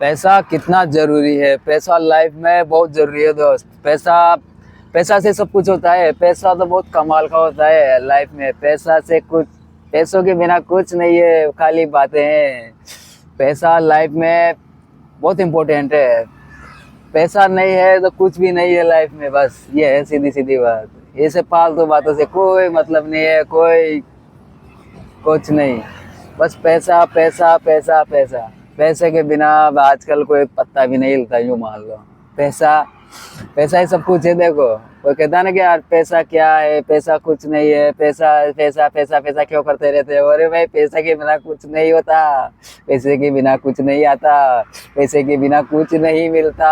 पैसा कितना जरूरी है। पैसा लाइफ में बहुत जरूरी है दोस्त। पैसा पैसा से सब कुछ होता है। पैसा तो बहुत कमाल का होता है लाइफ में। पैसा से कुछ, पैसों के बिना कुछ नहीं है, खाली बातें हैं। पैसा लाइफ में बहुत इम्पोर्टेंट है। पैसा नहीं है तो कुछ भी नहीं है लाइफ में। बस ये है सीधी सीधी बात। ये सब फालतू बातों से कोई मतलब नहीं है, कोई कुछ नहीं। बस पैसा पैसा पैसा पैसा। पैसे के बिना अब आजकल कोई पत्ता भी नहीं हिलता, यूं मान लो। पैसा पैसा ही सब कुछ है। देखो, कोई कहता है ना कि यार पैसा क्या है, पैसा कुछ नहीं है, पैसा पैसा पैसा पैसा क्यों करते रहते हो। अरे भाई, पैसे के बिना कुछ नहीं होता, पैसे के बिना कुछ नहीं आता, पैसे के बिना कुछ नहीं मिलता।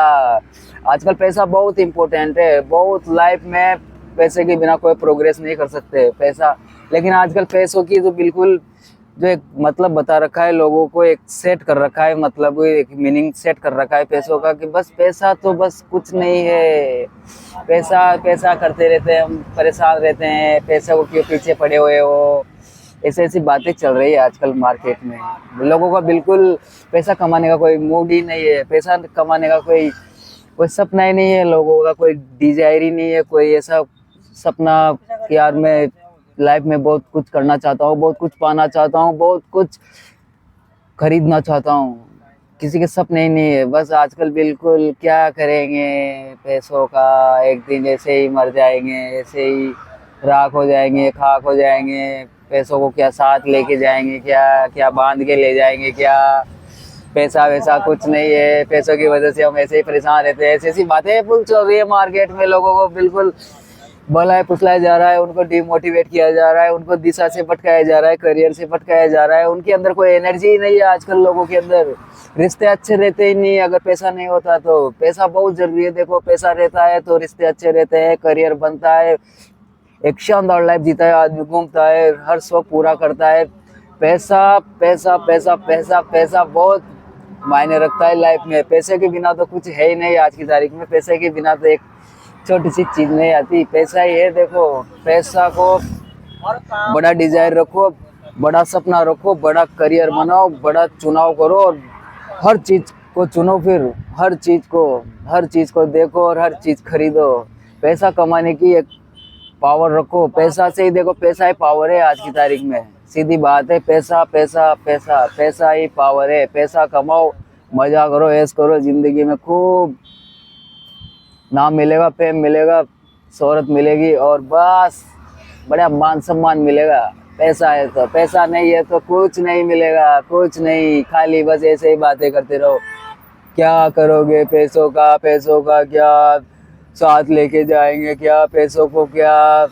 आजकल पैसा बहुत इम्पोर्टेंट है, बहुत लाइफ में। पैसे के बिना कोई प्रोग्रेस नहीं कर सकते पैसा। लेकिन आजकल पैसों की तो बिल्कुल जो एक मतलब बता रखा है लोगों को, एक सेट कर रखा है, मतलब एक मीनिंग सेट कर रखा है पैसों का, कि बस पैसा तो बस कुछ नहीं है। पैसा पैसा करते रहते हैं हम, परेशान रहते हैं, पैसे को क्यों पीछे पड़े हुए हो। ऐसी ऐसी बातें चल रही है आजकल मार्केट में। लोगों का बिल्कुल पैसा कमाने का कोई मूड ही नहीं है। पैसा कमाने का कोई कोई सपना ही नहीं है लोगों का, कोई डिजायर ही नहीं है, कोई ऐसा सपना कि यार मैं लाइफ में बहुत कुछ करना चाहता हूँ, बहुत कुछ पाना चाहता हूँ, बहुत कुछ खरीदना चाहता हूँ। किसी के सपने ही नहीं है। बस आजकल बिल्कुल क्या करेंगे पैसों का, एक दिन ऐसे ही मर जाएंगे, ऐसे ही राख हो जाएंगे, खाक हो जाएंगे। पैसों को क्या साथ लेके जाएंगे, क्या क्या बांध के ले जाएंगे क्या। पैसा वैसा कुछ नहीं है। पैसों की वजह से हम ऐसे ही परेशान रहते हैं। ऐसी ऐसी बातें फुल चल रही है मार्केट में। लोगों को बिल्कुल भलाए फुसलाया जा रहा है, उनको डिमोटिवेट किया जा रहा है, उनको दिशा से भटकाया जा रहा है, करियर से भटकाया जा रहा है। उनके अंदर कोई एनर्जी ही नहीं है आजकल लोगों के अंदर। रिश्ते अच्छे रहते ही नहीं अगर पैसा नहीं होता तो। पैसा बहुत जरूरी है। देखो, पैसा रहता है तो रिश्ते अच्छे रहते हैं, करियर बनता है, एक शानदार लाइफ जीता है आदमी, घूमता है, हर शौक पूरा करता है। पैसा पैसा पैसा पैसा पैसा बहुत मायने रखता है लाइफ में। पैसे के बिना तो कुछ है ही नहीं आज की तारीख में। पैसे के बिना तो एक छोटी सी चीज नहीं आती। पैसा ही है। देखो, पैसा को बड़ा डिजायर रखो, बड़ा सपना रखो, बड़ा करियर बनाओ, बड़ा चुनाव करो और हर चीज को चुनो। फिर हर चीज को देखो और हर चीज खरीदो। पैसा कमाने की एक पावर रखो। पैसा से ही देखो, पैसा ही पावर है आज की तारीख में। सीधी बात है। पैसा पैसा पैसा पैसा ही पावर है। पैसा कमाओ, मजा करो, ऐश करो, जिंदगी में खूब नाम मिलेगा, फेम मिलेगा, शोहरत मिलेगी और बस बड़ा मान सम्मान मिलेगा। पैसा है तो। पैसा नहीं है तो कुछ नहीं मिलेगा, कुछ नहीं। खाली बस ऐसे ही बातें करते रहो। क्या करोगे पैसों का, पैसों का क्या साथ लेके जाएंगे क्या, पैसों को क्या।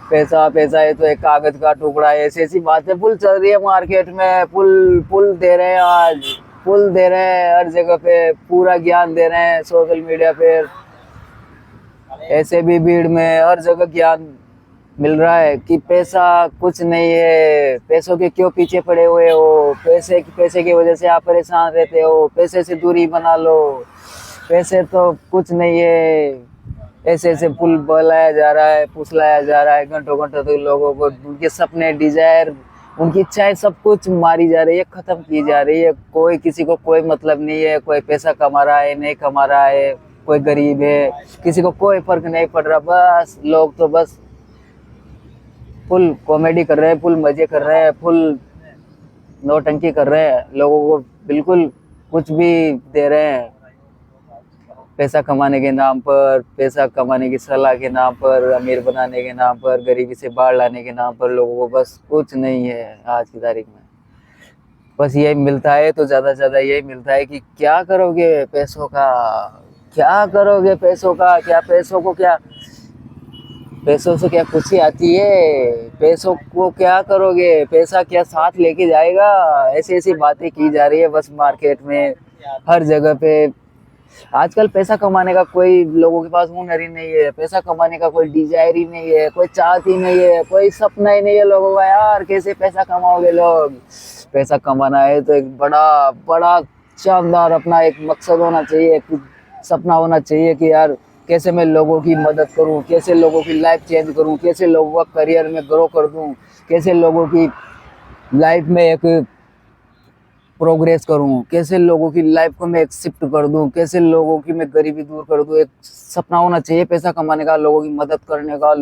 पैसा पैसा है तो एक कागज का टुकड़ा है। ऐसी ऐसी बातें फुल चल रही है मार्केट में। फुल फुल दे रहे हैं आज, फुल दे रहे हैं हर जगह पे, पूरा ज्ञान दे रहे हैं सोशल मीडिया पे। ऐसे भी भीड़ में हर जगह ज्ञान मिल रहा है कि पैसा कुछ नहीं है, पैसों के क्यों पीछे पड़े हुए हो, पैसे की वजह से आप परेशान रहते हो, पैसे से दूरी बना लो, पैसे तो कुछ नहीं है। ऐसे ऐसे फुल बलाया जा रहा है, फुसलाया जा रहा है घंटों घंटों तक लोगों को। उनके सपने, डिजायर, उनकी इच्छाएं सब कुछ मारी जा रही है, खत्म की जा रही है। कोई किसी को कोई मतलब नहीं है। कोई पैसा कमा रहा है, नहीं कमा रहा है, कोई गरीब है, किसी को कोई फर्क नहीं पड़ रहा। बस लोग तो बस फुल कॉमेडी कर रहे हैं, फुल मजे कर रहे हैं, फुल नौटंकी कर रहे हैं। लोगों को बिल्कुल कुछ भी दे रहे हैं पैसा कमाने के नाम पर, पैसा कमाने की सलाह के नाम पर, अमीर बनाने के नाम पर, गरीबी से बाहर लाने के नाम पर। लोगों को बस कुछ नहीं है आज की तारीख में। बस यही मिलता है तो ज़्यादा से ज़्यादा यही मिलता है कि क्या करोगे पैसों का, क्या करोगे पैसों का, क्या पैसों को क्या, पैसों से क्या खुशी आती है, पैसों को क्या करोगे, पैसा क्या साथ लेके जाएगा। ऐसी ऐसी बातें की जा रही है बस मार्केट में, हर जगह पे। आजकल पैसा कमाने का कोई लोगों के पास हुनर ही नहीं है। पैसा कमाने का कोई डिजायर ही नहीं है, कोई चाहत ही नहीं है, कोई सपना ही नहीं है लोगों का। यार कैसे पैसा कमाओगे लोग। पैसा कमाना है तो एक बड़ा बड़ा शानदार अपना एक मकसद होना चाहिए, एक सपना होना चाहिए कि यार कैसे मैं लोगों की मदद करूं, कैसे लोगों की लाइफ चेंज करूं, कैसे लोगों का करियर में ग्रो कर दूं, कैसे लोगों की लाइफ में एक प्रोग्रेस करूं, कैसे लोगों की लाइफ को मैं एक्सेप्ट कर दूं, कैसे लोगों की मैं गरीबी दूर कर दूं। एक सपना होना चाहिए पैसा कमाने का, लोगों की मदद करने का,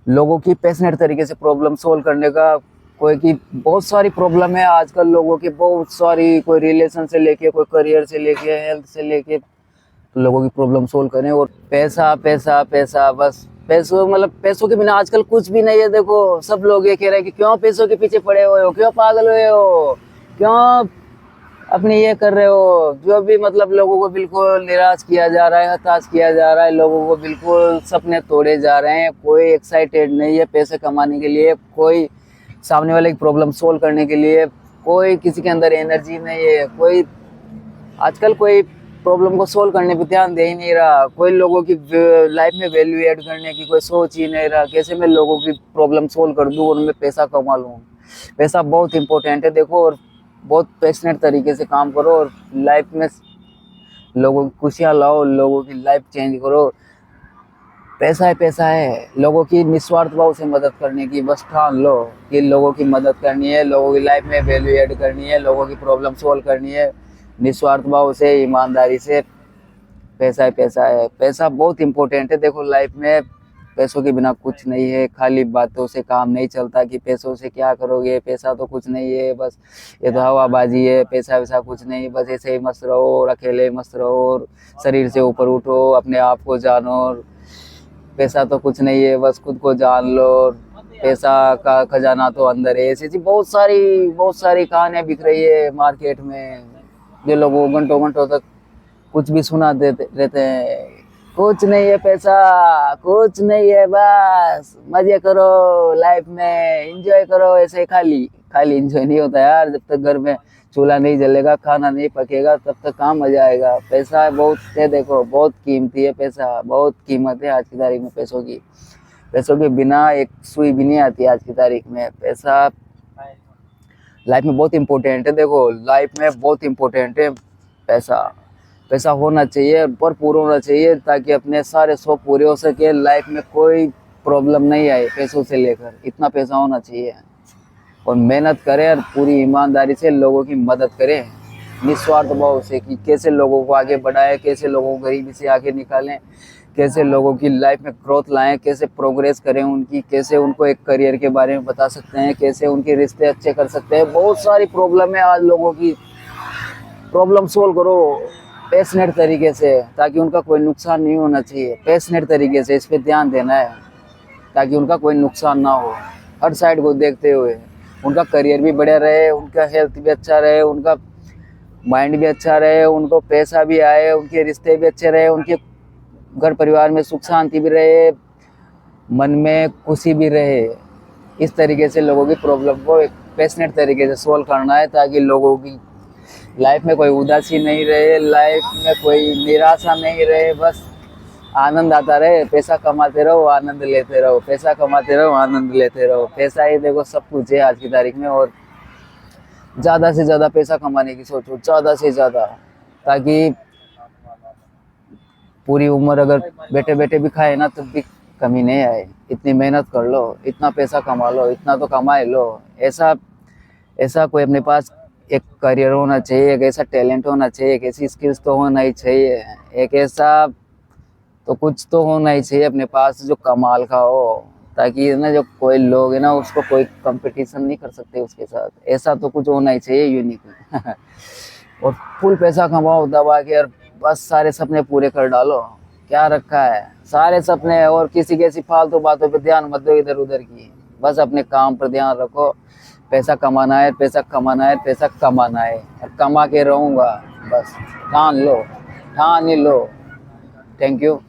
लोगों की पैशनेट तरीके से प्रॉब्लम सोल्व करने का। कोई की बहुत सारी प्रॉब्लम है आजकल लोगों की, बहुत सारी, कोई रिलेशन से लेके, कोई करियर से लेके, हेल्थ से लेके, लोगों की प्रॉब्लम सोल्व करें। और पैसा पैसा पैसा, बस पैसों, मतलब पैसों के बिना आजकल कुछ भी नहीं है। देखो सब लोग ये कह रहे हैं कि क्यों पैसों के पीछे पड़े हुए हो, क्यों पागल हुए हो, क्यों अपने ये कर रहे हो। जो भी मतलब लोगों को बिल्कुल निराश किया जा रहा है, हताश किया जा रहा है, लोगों को बिल्कुल सपने तोड़े जा रहे हैं। कोई एक्साइटेड नहीं है पैसे कमाने के लिए, कोई सामने वाले की प्रॉब्लम सोल्व करने के लिए, कोई किसी के अंदर एनर्जी नहीं है। कोई आजकल कोई प्रॉब्लम को सोल्व करने पे ध्यान दे ही नहीं रहा। कोई लोगों की लाइफ में वैल्यू ऐड करने की कोई सोच ही नहीं रहा। कैसे मैं लोगों की प्रॉब्लम सोल्व कर दूं और मैं पैसा कमा लूं। पैसा बहुत इंपॉर्टेंट है देखो, और बहुत पैशनेट तरीके से काम करो और लाइफ में लोगों की खुशियाँ लाओ, लोगों की लाइफ चेंज करो। पैसा है लोगों की निस्वार्थ भाव से मदद करने की। बस ठान लो कि लोगों की मदद करनी है, लोगों की लाइफ में वैल्यू ऐड करनी है, लोगों की प्रॉब्लम सोल्व करनी है निस्वार्थ भाव से, ईमानदारी से। पैसा है, पैसा बहुत इंपॉर्टेंट है देखो लाइफ में। पैसों के बिना कुछ नहीं है। खाली बातों से काम नहीं चलता कि पैसों से क्या करोगे, पैसा तो कुछ नहीं है, बस ये तो हवाबाजी है, पैसा वैसा कुछ नहीं, बस ऐसे ही मस्त रहो और अकेले मस्त रहो और शरीर से ऊपर उठो, अपने आप को जानो। और पैसा तो कुछ नहीं है, बस खुद को जान लो। पैसा का खजाना तो अंदर है। ऐसी बहुत सारी कहानियां बिक रही है मार्केट में, जो लोगों घंटों घंटों तक कुछ भी सुना देते रहते हैं। कुछ नहीं है पैसा, कुछ नहीं है, बस मजे करो लाइफ में, एंजॉय करो। ऐसे खाली खाली एंजॉय नहीं होता यार। जब तक घर में चूल्हा नहीं जलेगा, खाना नहीं पकेगा, तब तक कहाँ मजा आएगा। पैसा बहुत है देखो, बहुत कीमती है पैसा, बहुत कीमत है आज की तारीख में पैसों की। पैसों के बिना एक सुई भी नहीं आती आज की तारीख में। पैसा लाइफ में बहुत इम्पोर्टेंट है देखो, लाइफ में बहुत इम्पोर्टेंट है पैसा। पैसा होना चाहिए, भरपूर होना चाहिए, ताकि अपने सारे शौक पूरे हो सके, लाइफ में कोई प्रॉब्लम नहीं आए पैसों से लेकर। इतना पैसा होना चाहिए। और मेहनत करें और पूरी ईमानदारी से लोगों की मदद करें निस्वार्थ भाव से, कि कैसे लोगों को आगे बढ़ाएं, कैसे लोगों को गरीबी से आगे निकालें, कैसे लोगों की लाइफ में ग्रोथ लाएं, कैसे प्रोग्रेस करें उनकी, कैसे उनको एक करियर के बारे में बता सकते हैं, कैसे उनके रिश्ते अच्छे कर सकते हैं। बहुत सारी प्रॉब्लम है आज लोगों की, प्रॉब्लम सोल्व करो पैशनेट तरीके से, ताकि उनका कोई नुकसान नहीं होना चाहिए। पैशनेट तरीके से इस पर ध्यान देना है, ताकि उनका कोई नुकसान ना हो। हर साइड को देखते हुए उनका करियर भी बढ़िया रहे, उनका हेल्थ भी अच्छा रहे, उनका माइंड भी अच्छा रहे, उनको पैसा भी आए, उनके रिश्ते भी अच्छे रहे, उनके घर परिवार में सुख शांति भी रहे, मन में खुशी भी रहे। इस तरीके से लोगों की प्रॉब्लम को एक पैशनेट तरीके से सोल्व करना है, ताकि लोगों की लाइफ में कोई उदासी नहीं रहे, लाइफ में कोई निराशा नहीं रहे, बस आनंद आता रहे। पैसा कमाते रहो, आनंद लेते रहो, पैसा कमाते रहो, आनंद लेते रहो। पैसा ही देखो सब कुछ है आज की तारीख में। और ज़्यादा से ज़्यादा पैसा कमाने की सोचो, ज़्यादा से ज़्यादा, ताकि पूरी उम्र अगर बैठे बैठे भी खाए ना तब भी कमी नहीं आए। इतनी मेहनत कर लो, इतना पैसा कमा लो, इतना तो कमाए लो। ऐसा ऐसा कोई अपने पास एक करियर होना चाहिए, एक ऐसा टैलेंट होना चाहिए, एक ऐसी स्किल्स तो होना ही चाहिए, एक ऐसा तो कुछ तो होना ही चाहिए अपने पास जो कमाल का हो, ताकि ना जो कोई लोग है ना उसको कोई कंपटीशन नहीं कर सकते उसके साथ। ऐसा तो कुछ होना ही चाहिए यूनिक। और फुल पैसा कमाओ दबा के, और बस सारे सपने पूरे कर डालो। क्या रखा है सारे सपने, और किसी की ऐसी फालतू बातों पे ध्यान मत दो इधर उधर की। बस अपने काम पर ध्यान रखो। पैसा कमाना है, पैसा कमाना है, पैसा कमाना है, और कमा के रहूँगा, बस ठान लो, ठान ही लो। Thank you.